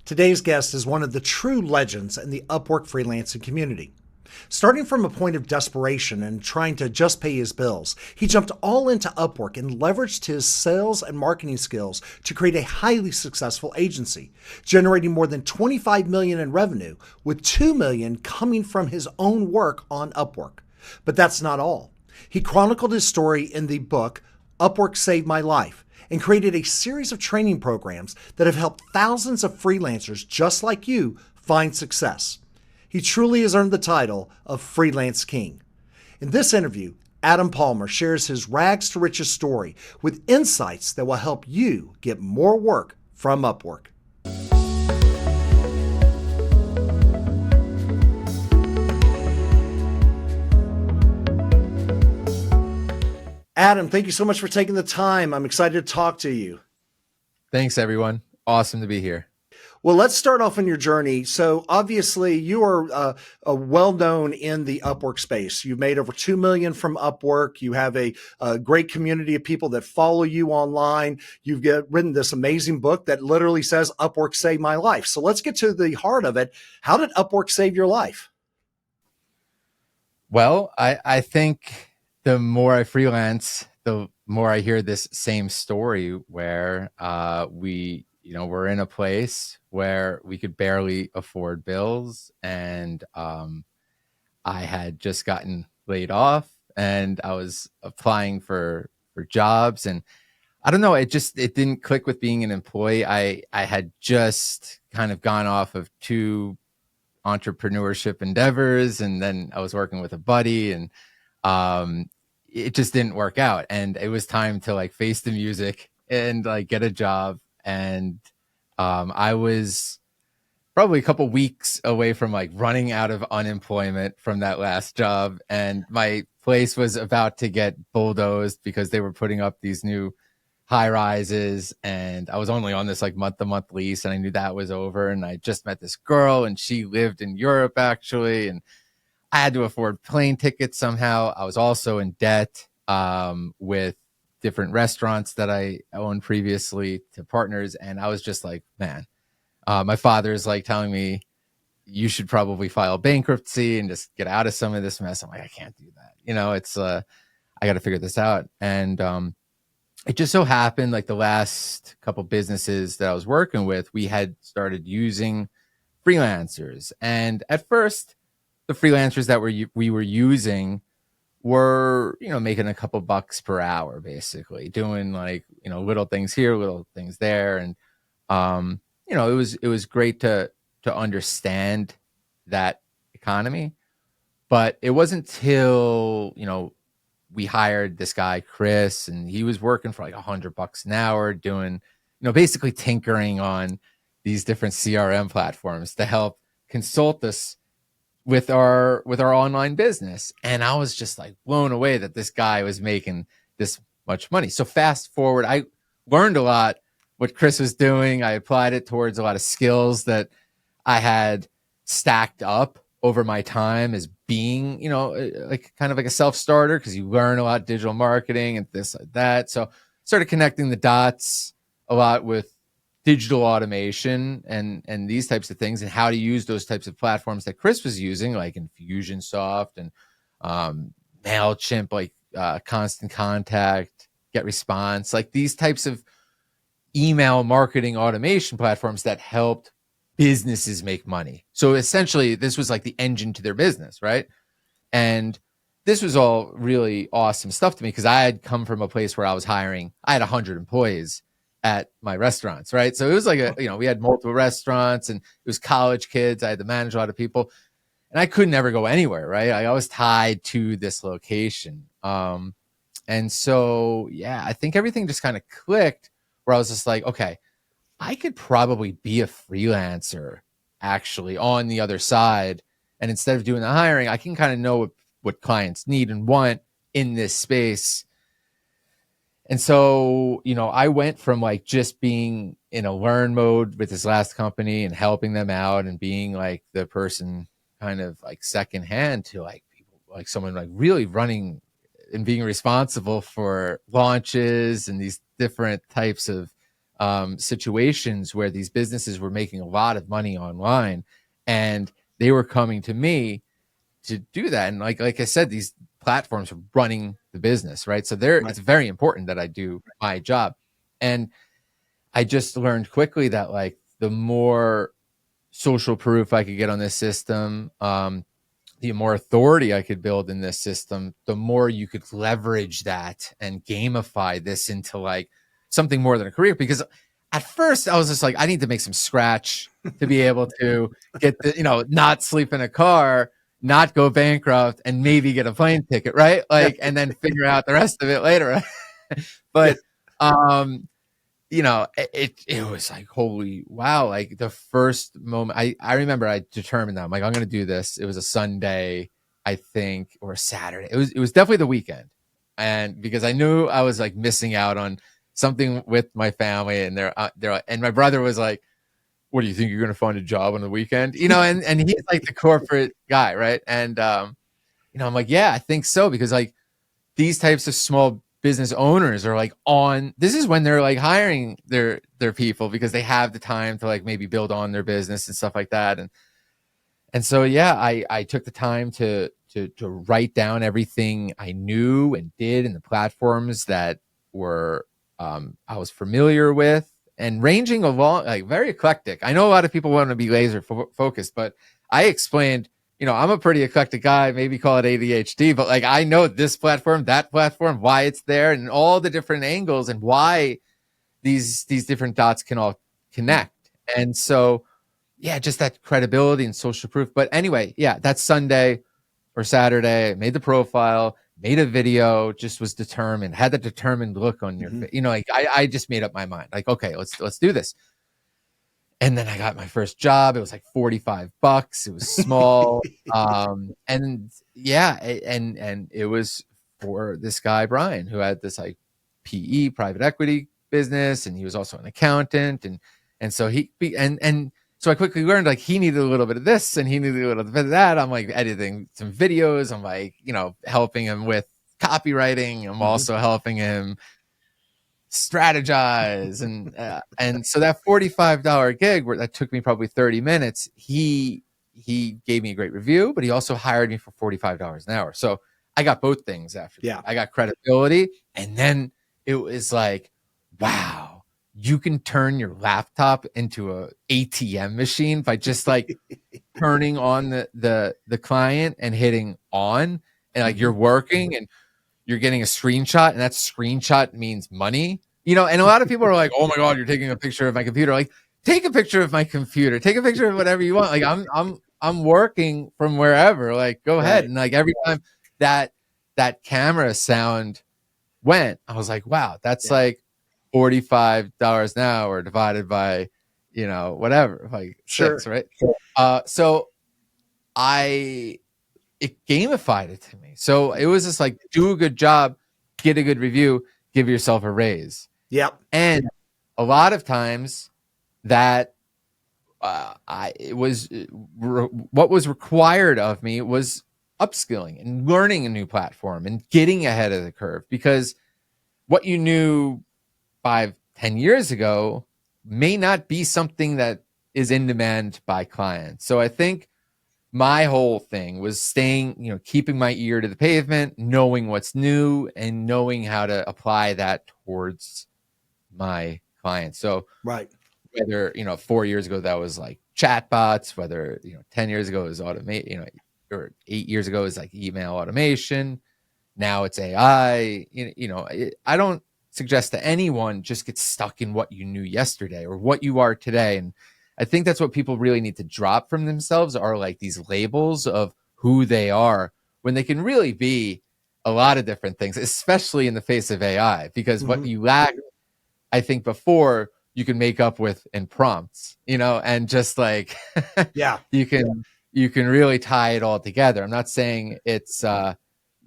Today's guest is one of the true legends in the Upwork freelancing community. Starting from a point of desperation and trying to just pay his bills, he jumped all into Upwork and leveraged his sales and marketing skills to create a highly successful agency, generating more than $25 million in revenue, with $2 million coming from his own work on Upwork. But that's not all. He chronicled his story in the book, Upwork Saved My Life, and created a series of training programs that have helped thousands of freelancers just like you find success. He truly has earned the title of Freelance King. In this interview, Adam Palmer shares his rags to riches story with insights that will help you get more work from Upwork. Adam, thank you so much for taking the time. I'm excited to talk to you. Thanks, everyone. Awesome to be here. Well, let's start off on your journey. So obviously you are well-known in the Upwork space. You've made over $2 million from Upwork. You have a great community of people that follow you online. You've written this amazing book that literally says Upwork Saved My Life. So let's get to the heart of it. How did Upwork save your life? Well, I think the more I freelance, the more I hear this same story where we're in a place where we could barely afford bills, and I had just gotten laid off, and I was applying for jobs, and I don't know, it didn't click with being an employee. I had just kind of gone off of 2 entrepreneurship endeavors, and then I was working with a buddy, and it just didn't work out, and it was time to like face the music and like get a job. And I was probably a couple weeks away from like running out of unemployment from that last job, and my place was about to get bulldozed because they were putting up these new high rises, and I was only on this like month-to-month lease, and I knew that was over. And I just met this girl, and she lived in Europe actually, and I had to afford plane tickets somehow. I was also in debt with different restaurants that I owned previously to partners. And I was just like, man, my father is like telling me, you should probably file bankruptcy and just get out of some of this mess. I'm like, I can't do that. It's, I got to figure this out. And it just so happened like the last couple businesses that I was working with, we had started using freelancers. And at first, the freelancers that we were using were, making a couple bucks per hour, basically doing like, little things here, little things there. And, it was great to understand that economy, but it wasn't till, we hired this guy, Chris, and he was working for like $100 an hour doing, basically tinkering on these different CRM platforms to help consult us with our online business. And I was just like blown away that this guy was making this much money. So fast forward, I learned a lot what Chris was doing. I applied it towards a lot of skills that I had stacked up over my time as being, like kind of like a self-starter, because you learn a lot of digital marketing and this, like that. So started connecting the dots a lot with digital automation and these types of things, and how to use those types of platforms that Chris was using, like Infusionsoft and MailChimp, like Constant Contact, Get Response, like these types of email marketing automation platforms that helped businesses make money. So essentially, this was like the engine to their business, right? And this was all really awesome stuff to me, because I had come from a place where I had 100 employees at my restaurants, right? So it was like we had multiple restaurants, and it was college kids. I had to manage a lot of people, and I could never go anywhere, right? I was tied to this location. And so, yeah, I think everything just kind of clicked, where I was just like, okay, I could probably be a freelancer actually on the other side. And instead of doing the hiring, I can kind of know what clients need and want in this space. And so, I went from like just being in a learn mode with this last company and helping them out and being like the person kind of like secondhand to like people, like someone like really running and being responsible for launches and these different types of situations where these businesses were making a lot of money online, and they were coming to me to do that. And like I said, these platforms are running the business, right? So it's very important that I do my job. And I just learned quickly that like the more social proof I could get on this system, the more authority I could build in this system, the more you could leverage that and gamify this into like something more than a career. Because at first I was just like, I need to make some scratch to be able to get the, not sleep in a car, not go bankrupt, and maybe get a plane ticket, right? Like, and then figure out the rest of it later. But, it was like, holy wow. Like the first moment I remember I determined that I'm like, I'm going to do this. It was a Sunday, I think, or a Saturday. It was definitely the weekend. And because I knew I was like missing out on something with my family, and and my brother was like, what do you think, you're going to find a job on the weekend? And he's like the corporate guy. Right. And, I'm like, yeah, I think so. Because like these types of small business owners are like this is when they're like hiring their people, because they have the time to like maybe build on their business and stuff like that. And so, yeah, I took the time to write down everything I knew and did in the platforms that were, I was familiar with, and ranging along, like very eclectic. I know a lot of people want to be laser focused, but I explained, I'm a pretty eclectic guy, maybe call it ADHD, but like I know this platform, that platform, why it's there, and all the different angles, and why these different dots can all connect. And so, yeah, just that credibility and social proof. But anyway, yeah, that Sunday or Saturday, I made the profile, made a video, just was determined, had that determined look on your face. Like I just made up my mind, like, okay, let's do this. And then I got my first job. It was like $45. It was small. And yeah, and it was for this guy, Brian, who had this like PE, private equity business, and he was also an accountant. And so so I quickly learned like he needed a little bit of this and he needed a little bit of that. I'm like editing some videos. I'm like, helping him with copywriting. I'm also helping him strategize. And so that $45 gig that took me probably 30 minutes, he gave me a great review, but he also hired me for $45 an hour. So I got both things after that. I got credibility, and then it was like, wow, you can turn your laptop into a ATM machine by just like turning on the client and hitting on, and like you're working and you're getting a screenshot, and that screenshot means money. And a lot of people are like, oh my God, you're taking a picture of my computer. Like, take a picture of my computer, take a picture of whatever you want. Like I'm working from wherever, like go ahead. And like every time that camera sound went, I was like, wow, that's like $45 an hour divided by, whatever, like 6, right? So it gamified it to me. So it was just like, do a good job, get a good review, give yourself a raise. Yep. And a lot of times that what was required of me was upskilling and learning a new platform and getting ahead of the curve, because what you knew 5-10 years ago may not be something that is in demand by clients. So I think my whole thing was staying, keeping my ear to the pavement, knowing what's new, and knowing how to apply that towards my clients. So whether, 4 years ago that was like chatbots, whether, 10 years ago it was automate, or 8 years ago it was like email automation. Now it's AI. I don't suggest to anyone just get stuck in what you knew yesterday or what you are today. And I think that's what people really need to drop from themselves, are like these labels of who they are, when they can really be a lot of different things, especially in the face of AI, because what you lack, I think, before, you can make up with in prompts, and just like, you can really tie it all together. I'm not saying it's,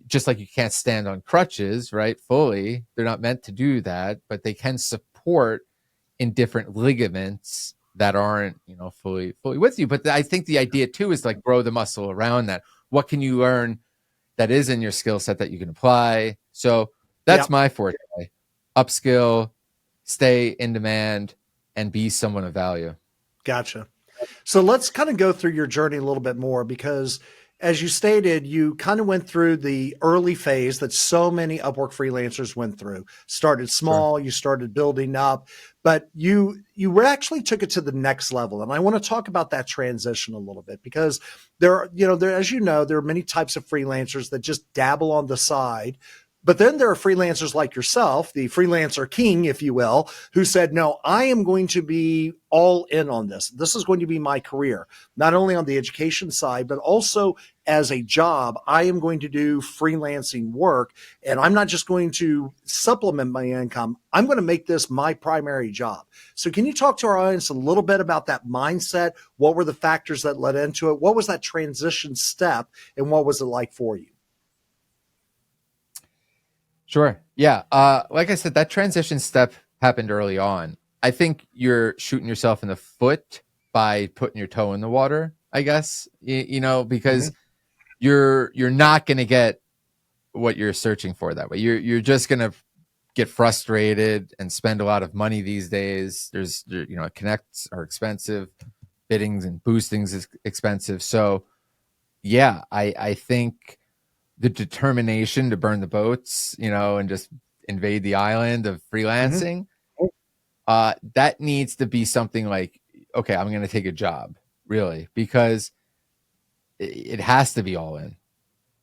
just like you can't stand on crutches, right? Fully. They're not meant to do that, but they can support in different ligaments that aren't, fully with you. But I think the idea too is like grow the muscle around that. What can you learn that is in your skill set that you can apply? So that's my forte. Upskill, stay in demand, and be someone of value. Gotcha. So let's kind of go through your journey a little bit more, because as you stated, you kind of went through the early phase that so many Upwork freelancers went through. Started small, sure. You started building up, but you actually took it to the next level. And I want to talk about that transition a little bit, because as you know, there are many types of freelancers that just dabble on the side. But then there are freelancers like yourself, the freelancer king, if you will, who said, no, I am going to be all in on this. This is going to be my career, not only on the education side, but also as a job. I am going to do freelancing work, and I'm not just going to supplement my income. I'm going to make this my primary job. So can you talk to our audience a little bit about that mindset? What were the factors that led into it? What was that transition step, and what was it like for you? Sure. Yeah. Like I said, that transition step happened early on. I think you're shooting yourself in the foot by putting your toe in the water, I guess, because you're not going to get what you're searching for that way. You're just going to get frustrated and spend a lot of money these days. Connects are expensive, biddings and boostings is expensive. So yeah, I think the determination to burn the boats, and just invade the island of freelancing, that needs to be something like, okay, I'm going to take a job, really, because it has to be all in.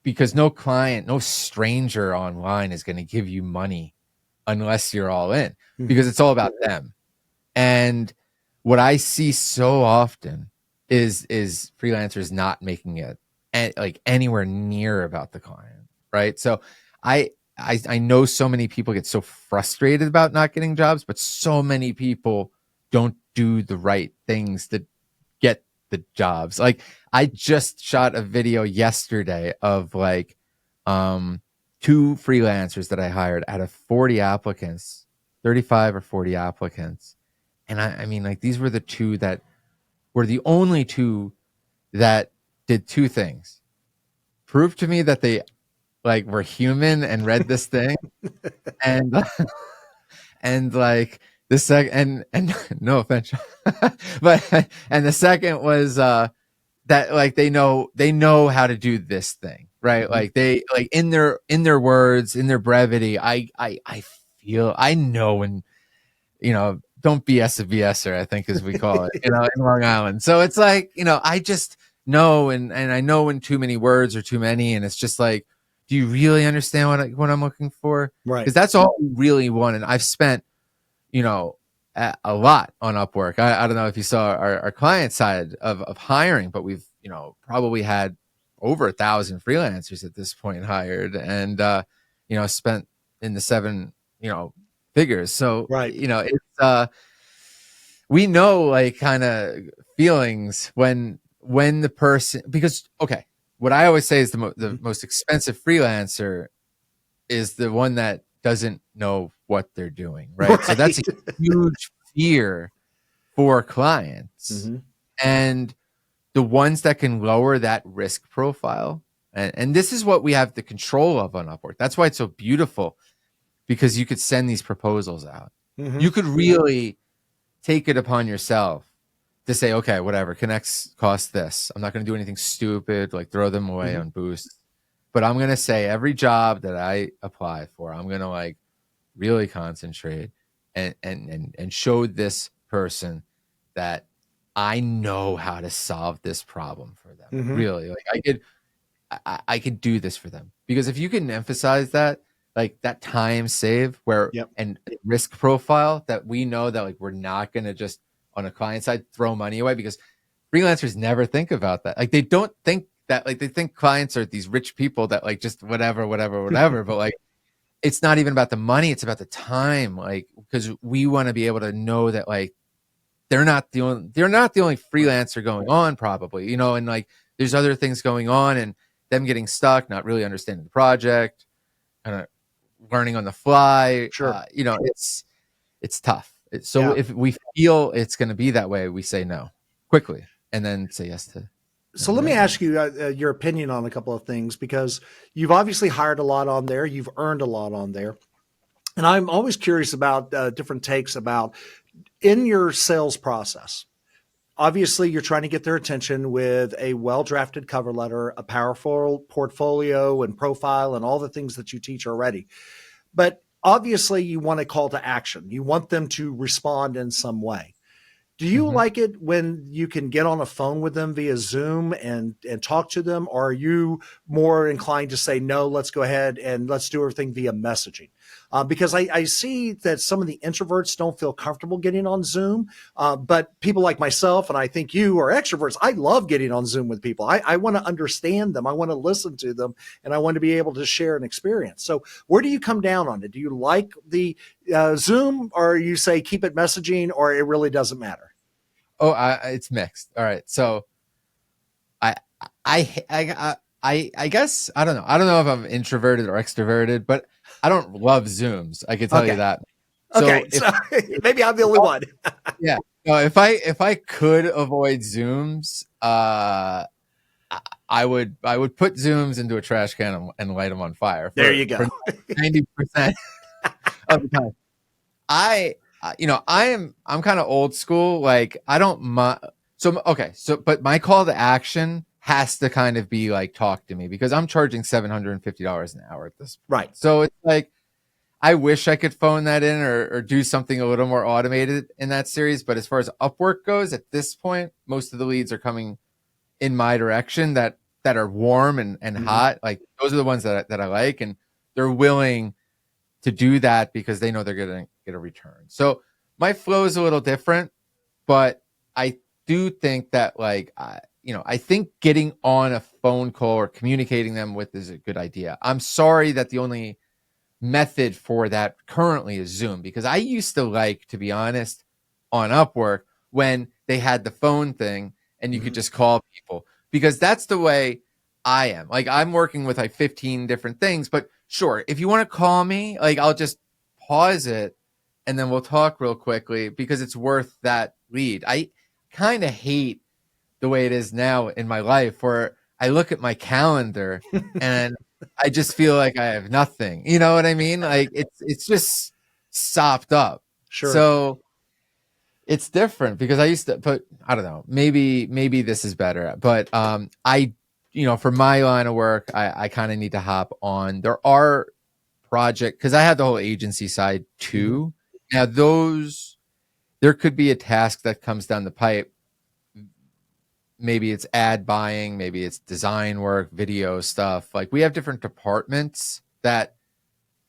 Because no client, no stranger online is going to give you money unless you're all in, because it's all about them. And what I see so often is freelancers not making it like anywhere near about the client, right? So I know so many people get so frustrated about not getting jobs, but so many people don't do the right things to get the jobs. Like, I just shot a video yesterday of like 2 freelancers that I hired out of 40 applicants, 35 or 40 applicants. And I mean, like, these were the 2 that were the only 2 that did 2 things. Prove to me that they like were human and read this thing, and like the second, and no offense, but and the second was that like they know how to do this thing, right? Like they like in their words, in their brevity. I feel, I know when, don't BS a BSer, I think, as we call it, in Long Island. So it's like, I just know, and I know when too many words are too many, and it's just like, do you really understand what I'm looking for? Right. Because that's all we really want. And I've spent, a lot on Upwork. I don't know if you saw our client side of hiring, but we've, probably had over 1,000 freelancers at this point hired, and, spent in the 7, figures. So, right. It's, we know like kind of feelings when the person, because, okay, what I always say is the most expensive freelancer is the one that doesn't know what they're doing, right? So that's a huge fear for clients. And the ones that can lower that risk profile, and this is what we have the control of on Upwork. That's why it's so beautiful, because you could send these proposals out. You could really take it upon yourself to say, okay, whatever, connects cost this. I'm not going to do anything stupid, like throw them away on Boost. But I'm going to say every job that I apply for, I'm going to like really concentrate and show this person that I know how to solve this problem for them. Really, like I could do this for them. Because if you can emphasize that, like that time save and risk profile, that we know that like we're not going to just on a client side throw money away, because freelancers never think about that. Like they don't think that, like they think clients are these rich people that like just whatever. But like, it's not even about the money. It's about the time. Like, because we want to be able to know that like, they're not the only freelancer going on, probably, and like there's other things going on, and them getting stuck, not really understanding the project, kind of learning on the fly. Sure. It's tough. So if we feel it's going to be that way, we say no quickly and then say yes to. So let me ask you your opinion on a couple of things, because you've obviously hired a lot on there. You've earned a lot on there. And I'm always curious about different takes about in your sales process. Obviously, you're trying to get their attention with a well drafted cover letter, a powerful portfolio and profile, and all the things that you teach already. But obviously, you want a call to action. You want them to respond in some way. Do you Mhm. like it when you can get on a phone with them via Zoom and talk to them? Or are you more inclined to say, no, let's go ahead and let's do everything via messaging? Because I see that some of the introverts don't feel comfortable getting on Zoom. But people like myself, and I think you are extroverts, I love getting on Zoom with people. I want to understand them. I want to listen to them, and I want to be able to share an experience. So where do you come down on it? Do you like the Zoom, or you say keep it messaging, or it really doesn't matter? Oh, it's mixed. All right. So I, I guess I don't know. I don't know if I'm introverted or extroverted, but I don't love Zooms. I can tell you Okay. that. So Okay. So maybe I'm the only one. yeah, no, if I could avoid Zooms, I would put Zooms into a trash can and light them on fire There you for go. 90% of the time. I'm kind of old school. Like I don't mind. So okay, but my call to action has to kind of be like talk to me because I'm charging $750 an hour at this point. Right. So it's like I wish I could phone that in or do something a little more automated in that series. But as far as Upwork goes, at this point, most of the leads are coming in my direction that are warm and Mhm. hot. Like those are the ones that I like, and they're willing to do that because they know they're going to get a return. So my flow is a little different, but I do think that I think getting on a phone call or communicating them with is a good idea. I'm sorry that the only method for that currently is Zoom because I used to like, to be honest, on Upwork when they had the phone thing and you could Mhm. just call people because that's the way I am. Like I'm working with like 15 different things, but sure, if you want to call me, like I'll just pause it and then we'll talk real quickly because it's worth that lead. I kind of hate the way it is now in my life where I look at my calendar and I just feel like I have nothing. You know what I mean? Like it's just sopped up. Sure. So it's different because I used to put I don't know, maybe this is better. But I for my line of work, I kind of need to hop on. There are project because I have the whole agency side Mhm. too. Now those there could be a task that comes down the pipe. Maybe it's ad buying, maybe it's design work, video stuff. Like we have different departments that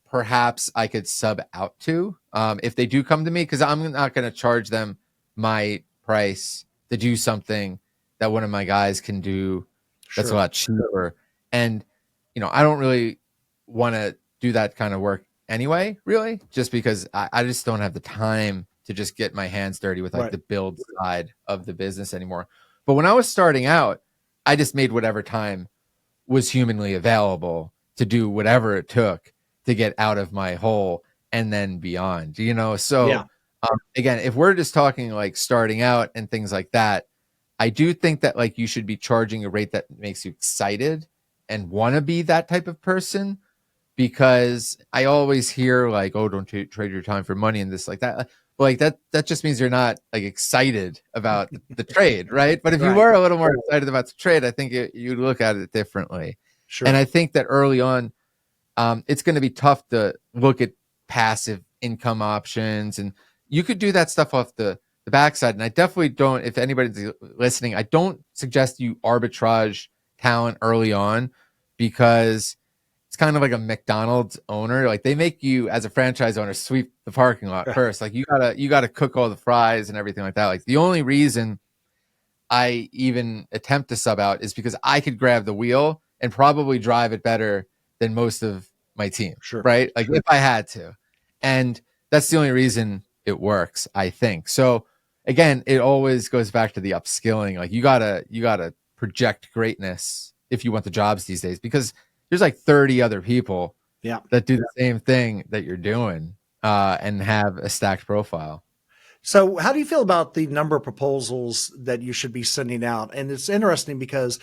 perhaps I could sub out to if they do come to me because I'm not going to charge them my price to do something that one of my guys can do that's a Sure. lot cheaper. And I don't really want to do that kind of work anyway, really, just because I just don't have the time to just get my hands dirty with like Right. the build side of the business anymore. But when I was starting out, I just made whatever time was humanly available to do whatever it took to get out of my hole and then beyond, So, Yeah. again, if we're just talking like starting out and things like that, I do think that like you should be charging a rate that makes you excited and want to be that type of person because I always hear like, oh, don't trade your time for money and this like that. But like that just means you're not like excited about the trade, right? But if you Right. were a little more excited about the trade, I think you'd look at it differently. And Sure. I think that early on, it's going to be tough to look at passive income options, and you could do that stuff off the backside. And I definitely don't. If anybody's listening, I don't suggest you arbitrage talent early on because it's kind of like a McDonald's owner. Like they make you as a franchise owner sweep the parking lot Right. first. Like you gotta cook all the fries and everything like that. Like the only reason I even attempt to sub out is because I could grab the wheel and probably drive it better than most of my team, Sure. right? Like if I had to. And that's the only reason it works, I think. So again, it always goes back to the upskilling. Like you gotta project greatness if you want the jobs these days because there's like 30 other people Yeah. that do the same thing that you're doing and have a stacked profile. So, how do you feel about the number of proposals that you should be sending out? And it's interesting because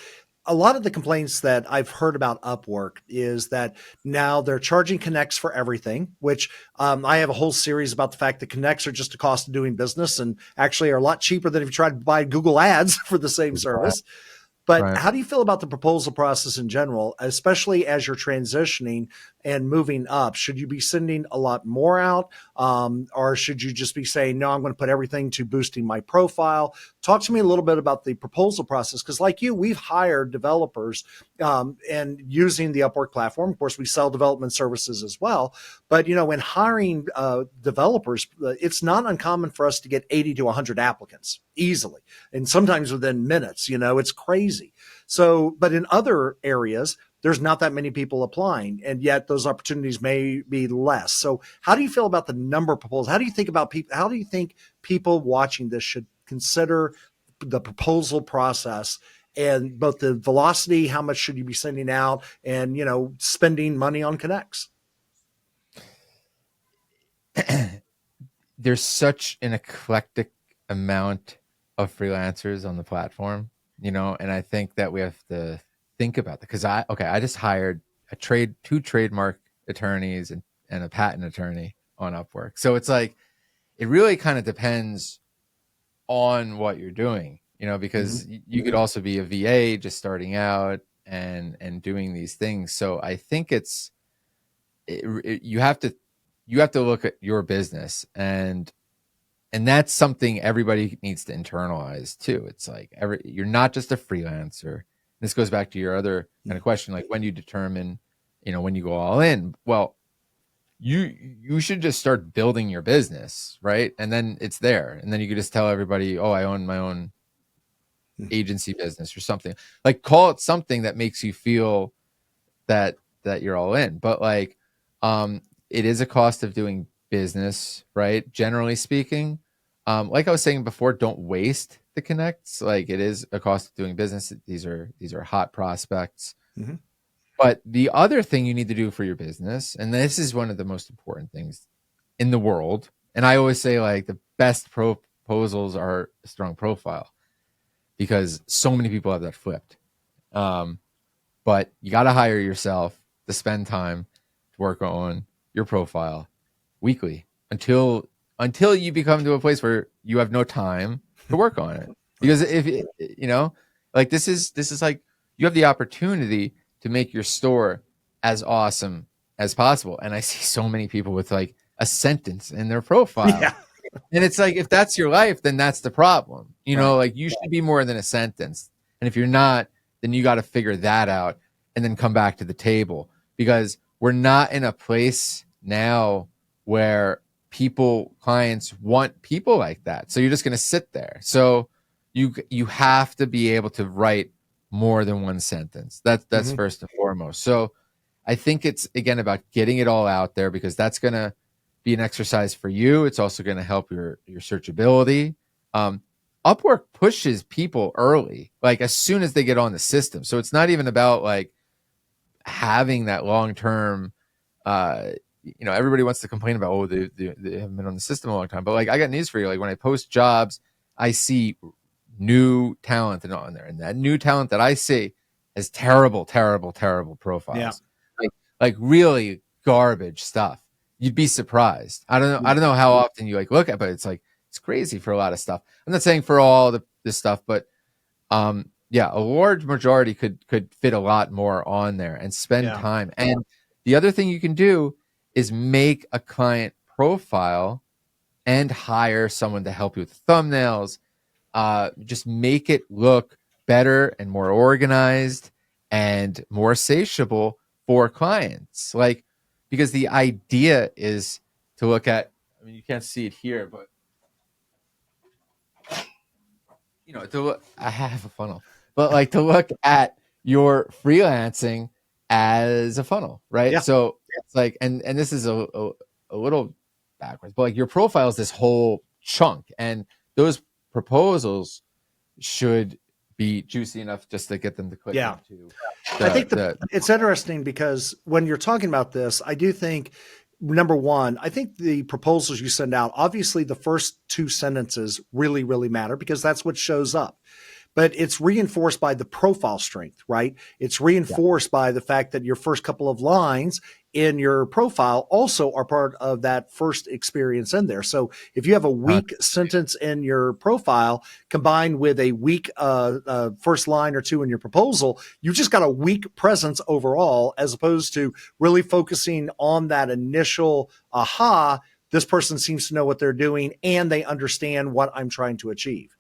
a lot of the complaints that I've heard about Upwork is that now they're charging connects for everything, which I have a whole series about the fact that connects are just a cost of doing business and actually are a lot cheaper than if you tried to buy Google ads for the same service. But Right. how do you feel about the proposal process in general, especially as you're transitioning and moving up? Should you be sending a lot more out, or should you just be saying, no, I'm going to put everything to boosting my profile? Talk to me a little bit about the proposal process, because like you, we've hired developers and using the Upwork platform. Of course, we sell development services as well. But, when hiring developers, it's not uncommon for us to get 80 to 100 applicants easily, and sometimes within minutes. It's crazy. So, but in other areas, there's not that many people applying, and yet those opportunities may be less. So how do you feel about the number of proposals? How do you think about people? How do you think people watching this should consider the proposal process, and both the velocity, how much should you be sending out, and, spending money on connects? There's such an eclectic amount of freelancers on the platform, and I think that we have to think about that, because I just hired two trademark attorneys and a patent attorney on Upwork. So it's like, it really kind of depends on what you're doing, because you could also be a VA just starting out and doing these things. So I think you have to look at your business, and that's something everybody needs to internalize too. It's like, you're not just a freelancer. This goes back to your other kind of question, like when you determine, when you go all in. Well, you should just start building your business, right? And then it's there, and then you could just tell everybody, oh, I own my own agency business or something. Like, call it something that makes you feel that you're all in. But like, it is a cost of doing business, right? Generally speaking. Like I was saying before, don't waste the connects. Like, it is a cost of doing business. These are hot prospects. Mm-hmm. But the other thing you need to do for your business, and this is one of the most important things in the world, and I always say, like, the best proposals are a strong profile, because so many people have that flipped. But you got to hire yourself to spend time to work on your profile weekly until you become to a place where you have no time to work on it. Because if like, this is like, you have the opportunity to make your store as awesome as possible. And I see so many people with like a sentence in their profile. Yeah. And it's like, if that's your life, then that's the problem. Right. Like, you should be more than a sentence. And if you're not, then you got to figure that out and then come back to the table, because we're not in a place now where clients want people like that. So you're just going to sit there. So you have to be able to write more than one sentence. That's first and foremost. So I think it's, again, about getting it all out there, because that's going to be an exercise for you. It's also going to help your searchability. Upwork pushes people early, like as soon as they get on the system. So it's not even about like having that long-term, everybody wants to complain about, oh, they haven't been on the system a long time. But like, I got news for you. Like, when I post jobs, I see new talent on there, and that new talent that I see has terrible profiles. Yeah. Like really garbage stuff. You'd be surprised. I don't know how often you like look at, but it's like, it's crazy for a lot of stuff. I'm not saying for all this stuff, but yeah, a large majority could fit a lot more on there and spend time. And the other thing you can do is make a client profile and hire someone to help you with thumbnails. Just make it look better and more organized and more satiable for clients. Like, because the idea is to look at, I mean, you can't see it here, but I have a funnel, but like, to look at your freelancing as a funnel, right? Yeah. So it's like, and this is a little backwards, but like, your profile is this whole chunk, and those proposals should be juicy enough just to get them to click into. I think it's interesting, because when you're talking about this, I do think, number one, I think the proposals you send out, obviously the first two sentences really, really matter, because that's what shows up. but it's reinforced by the profile strength, right? It's reinforced by the fact that your first couple of lines in your profile also are part of that first experience in there. So if you have a weak sentence in your profile combined with a weak first line or two in your proposal, you just got a weak presence overall, as opposed to really focusing on that initial aha, this person seems to know what they're doing and they understand what I'm trying to achieve.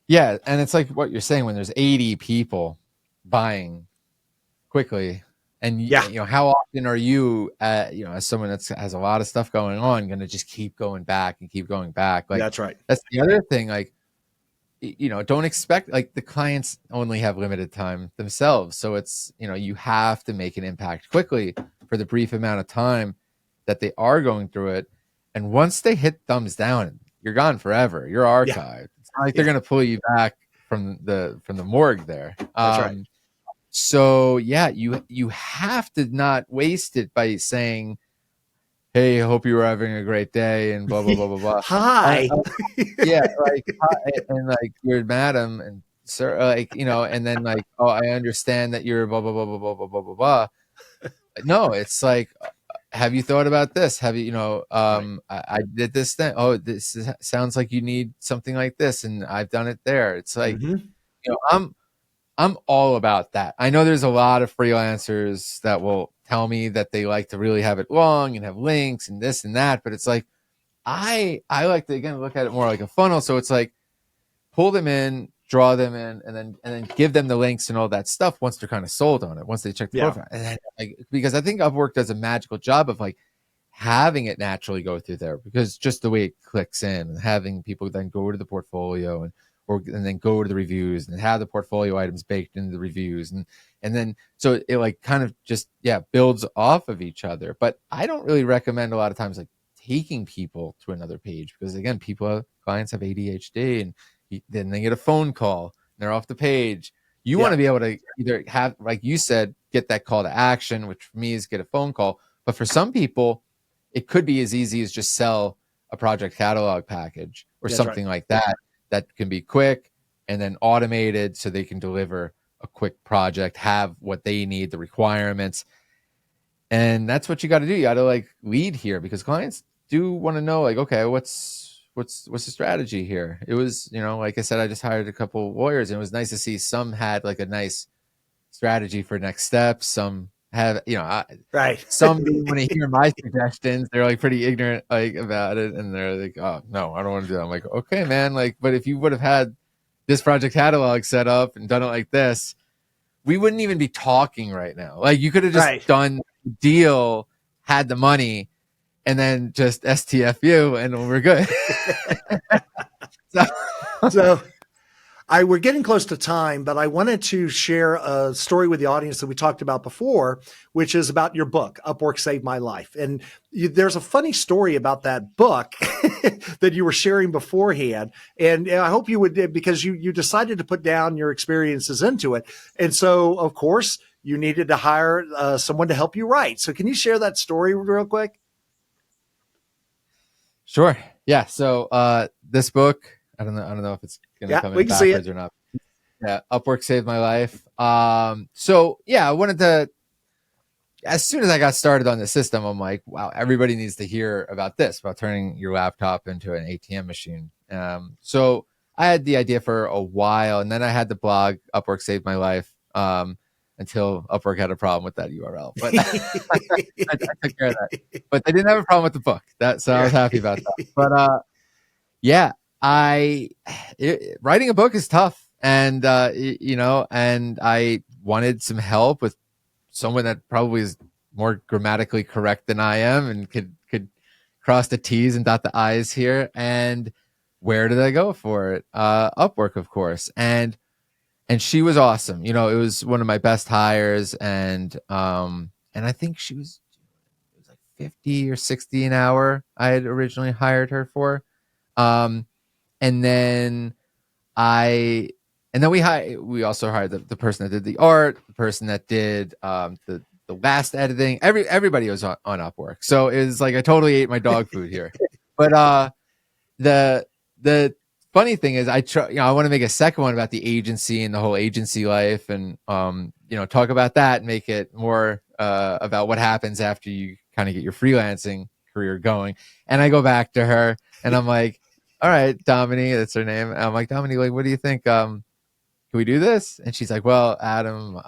Yeah, and it's like what you're saying, when there's 80 people buying quickly, and you know, how often are you, you know, as someone that has a lot of stuff going on, going to just keep going back and keep going back? Like, that's right. That's the other thing. Like, you know, don't expect, like, the clients only have limited time themselves, so it's, you know, you have to make an impact quickly for the brief amount of time that they are going through it. And once they hit thumbs down, you're gone forever. You're archived. It's not like they're going to pull you back from the morgue there. That's right. So yeah, you have to not waste it by saying, "Hey, I hope you were having a great day," and blah blah blah blah blah. Hi. Yeah, like, hi, and like, "You're madam and sir," like, you know, and then like, "Oh, I understand that you're blah blah blah blah blah blah blah blah blah." No, it's like, have you thought about this? Have you, you know, I did this thing. Oh, sounds like you need something like this, and I've done it there. It's like, you know, I'm all about that. I know there's a lot of freelancers that will tell me that they like to really have it long and have links and this and that, but it's like, I like to, again, look at it more like a funnel. So it's like, pull them in, draw them in, and then give them the links and all that stuff once they're kind of sold on it, once they check the profile. And then, like, because I think Upwork does a magical job of like having it naturally go through there, because just the way it clicks in, and having people then go to the portfolio and then go to the reviews and have the portfolio items baked into the reviews, and then so it like kind of just builds off of each other. But I don't really recommend a lot of times like taking people to another page, because again, clients have ADHD, and then they get a phone call and they're off the page. You want to be able to either have, like you said, get that call to action, which for me is get a phone call. But for some people, it could be as easy as just sell a project catalog package or something like that. That can be quick and then automated, so they can deliver a quick project, have what they need, the requirements. And that's what you got to do. You got to like lead here, because clients do want to know, like, okay, what's the strategy here? It was, you know, like I said, I just hired a couple of lawyers, and it was nice to see some had like a nice strategy for next steps. Some have, you know, some when they hear my suggestions, they're like pretty ignorant like about it, and they're like, "Oh no, I don't want to do that." I'm like, "Okay, man, like, but if you would have had this project catalog set up and done it like this, we wouldn't even be talking right now. Like, you could have just done the deal, had the money, and then just STFU, and we're good." So we're getting close to time, but I wanted to share a story with the audience that we talked about before, which is about your book, Upwork Saved My Life. And there's a funny story about that book that you were sharing beforehand. And I hope you would, because you decided to put down your experiences into it. And so, of course, you needed to hire someone to help you write. So can you share that story real quick? Sure. Yeah. So this book, I don't know if it's going to come in backwards or not. Yeah, Upwork Saved My Life. So yeah, I wanted to, as soon as I got started on the system, I'm like, wow, everybody needs to hear about this, about turning your laptop into an ATM machine. So I had the idea for a while, and then I had the blog Upwork Saved My Life until Upwork had a problem with that URL. But I took care of that. But they didn't have a problem with the book. So I was happy about that. But yeah, writing a book is tough, and you know, and I wanted some help with someone that probably is more grammatically correct than I am, and could cross the T's and dot the I's here. And where did I go for it? Upwork, of course. And she was awesome. You know, it was one of my best hires, and I think it was like 50 or 60 an hour I had originally hired her for. And then we also hired the person that did the art, the person that did the last editing. Everybody was on Upwork. So it was like I totally ate my dog food here. But the funny thing is I want to make a second one about the agency and the whole agency life, and talk about that and make it more about what happens after you kind of get your freelancing career going. And I go back to her and I'm like, all right, Dominique, that's her name. I'm like, Dominique, like, what do you think? Can we do this? And she's like, well, Adam,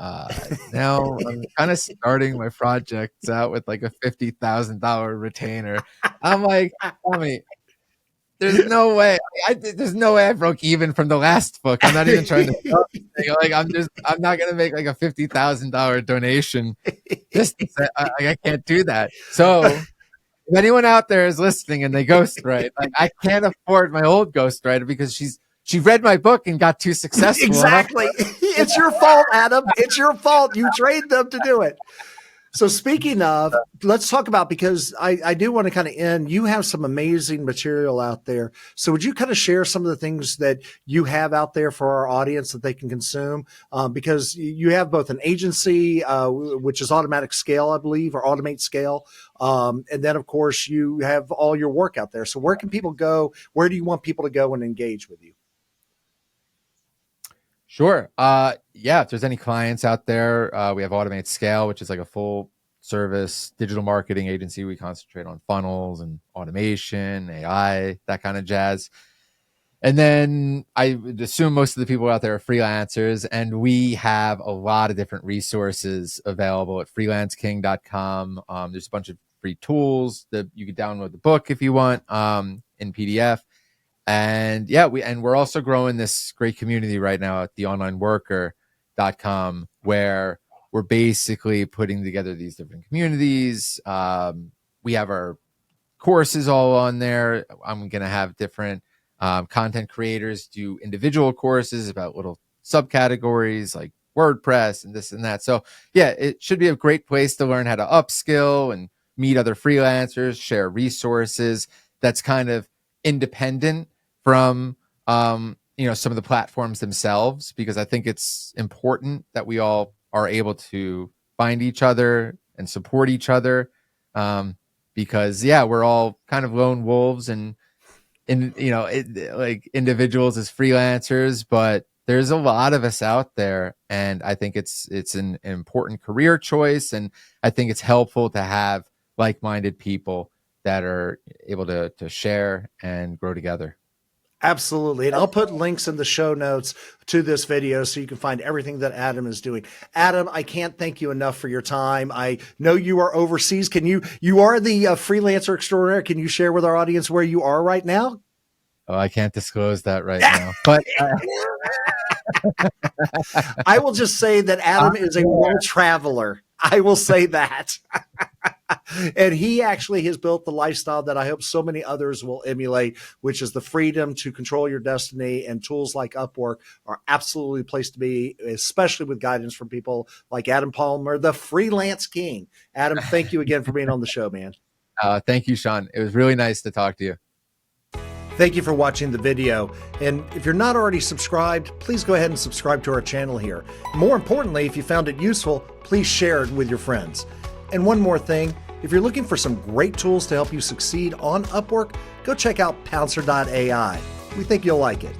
now I'm kind of starting my projects out with like a $50,000 retainer. I'm like, Dominique, there's no way. There's no way I broke even from the last book. I'm not even trying to like. I'm not gonna make like a $50,000 donation. I can't do that. So if anyone out there is listening and they ghostwrite, like I can't afford my old ghostwriter because she read my book and got too successful. Exactly. It's your fault, Adam. It's your fault. You trained them to do it. So speaking of, let's talk about, because I do want to kind of end, you have some amazing material out there. So would you kind of share some of the things that you have out there for our audience that they can consume? Because you have both an agency, which is Automatic Scale, I believe, or Automate Scale. And then, of course, you have all your work out there. So where can people go? Where do you want people to go and engage with you? Sure. If there's any clients out there, we have Automate Scale, which is like a full service digital marketing agency. We concentrate on funnels and automation, AI, that kind of jazz. And then I would assume most of the people out there are freelancers, and we have a lot of different resources available at freelanceking.com. There's a bunch of free tools that you can download the book if you want in PDF. And we're also growing this great community right now at theonlineworker.com, where we're basically putting together these different communities. We have our courses all on there. I'm going to have different content creators do individual courses about little subcategories like WordPress and this and that. So it should be a great place to learn how to upskill and meet other freelancers, share resources. That's kind of independent from some of the platforms themselves, because I think it's important that we all are able to find each other and support each other, because we're all kind of lone wolves and like individuals as freelancers, but there's a lot of us out there, and I think it's an important career choice, and I think it's helpful to have like-minded people that are able to share and grow together. Absolutely. And I'll put links in the show notes to this video so you can find everything that Adam is doing. Adam, I can't thank you enough for your time. I know you are overseas. You are the freelancer extraordinaire. Can you share with our audience where you are right now? Oh, I can't disclose that right now, but I will just say that Adam is a world traveler. I will say that. And he actually has built the lifestyle that I hope so many others will emulate, which is the freedom to control your destiny. And tools like Upwork are absolutely a place to be, especially with guidance from people like Adam Palmer, the freelance king. Adam, thank you again for being on the show, man. Thank you, Sean. It was really nice to talk to you. Thank you for watching the video. And if you're not already subscribed, please go ahead and subscribe to our channel here. More importantly, if you found it useful, please share it with your friends. And one more thing, if you're looking for some great tools to help you succeed on Upwork, go check out Pouncer.ai. We think you'll like it.